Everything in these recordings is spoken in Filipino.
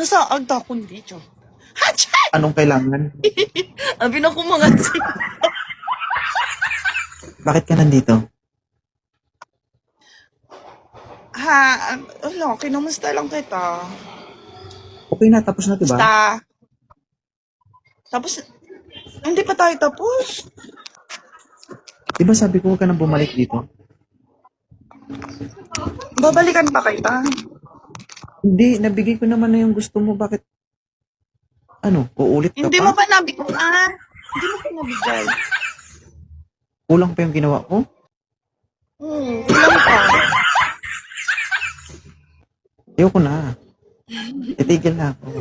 sa agta kundi, Diyo. Hachay! Anong kailangan? Abi na ko mga Bakit ka nandito? Ha, ano, kinumusta lang kita. Okay na, tapos na, diba? Basta. Tapos, hindi pa tayo tapos. Diba sabi ko huwag ka nang bumalik dito? Babalikan pa kita. Hindi, nabigay ko naman na yung gusto mo. Bakit? Ano, uulit ka Hindi pa? mo pa nabigyan. Hindi mo pa nabigay. Kulang pa yung ginawa ko? Kulang pa. Ayoko na. Itigil na ako.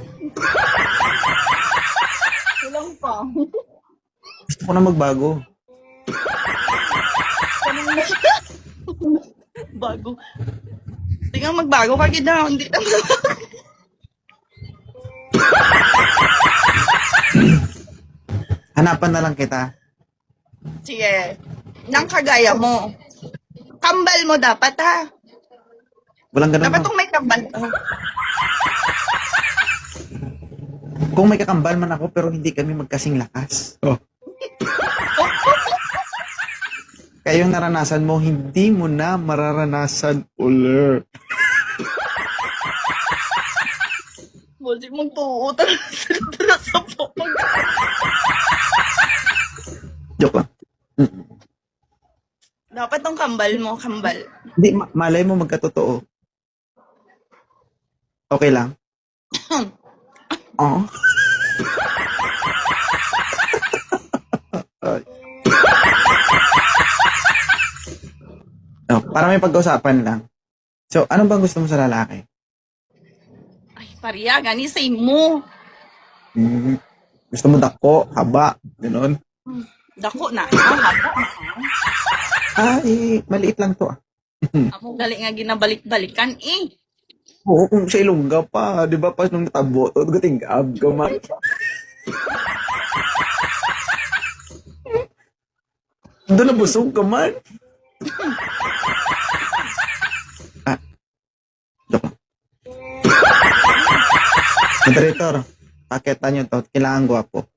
Kulang pa. Gusto ko na magbago. Bago. Tingnan magbago ka kita. Hindi naman. Hanapan na lang kita. Sige. Nang kagaya mo. Kambal mo dapat, ha? Walang ganun. Dapat Ma. tong may kambal. Oh. Kung may kakambal man ako pero hindi kami magkasing lakas. Oh. Kaya yung naranasan mo, hindi mo na mararanasan ulit. Kasi mong tuo. Tara sa popag. Joke lang. Dapat tong kambal mo, kambal. Hindi, malay mo magkatotoo. Okay lang? Oo. Oh, para may pag-usapan lang. So, ano bang gusto mo sa lalaki? Ay, pariya, gani say mo. Gusto mo dako, haba, gano'n? Dako na. Haba na. Ay, maliit lang to ah. Ako galing nga ginabalik-balikan eh. Oo, kung sa ilongga pa, di ba? Pas nung natabo, to, gatinggab ka man. Doon na busog ka man. Joke lang. Moderator, paketan nyo to. Kailangan gwapo.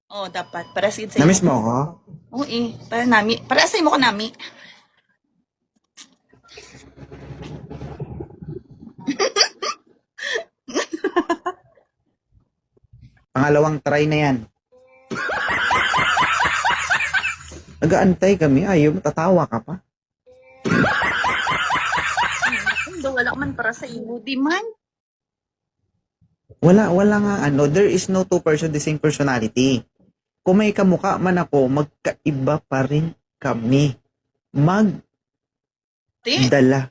Oh, dapat. Para sige sa'yo. Namiss mo ako? Oo eh. Para nami. Para sa'yo mo ko nami. Pangalawang try na yan. Nag-aantay kami. Ayaw, tatawa ka pa. Hindi, wala man para sa iyo. Di man. Wala nga ano. There is no two person the same personality. Kung may kamukha man ako, magkaiba pa rin kami. Di. Dala.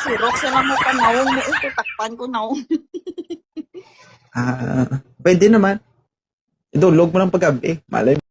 Si Rox na mo pa naong mo. Ito, takpan ko naong. Pwede naman. Idulog mo ng paggabi. Malay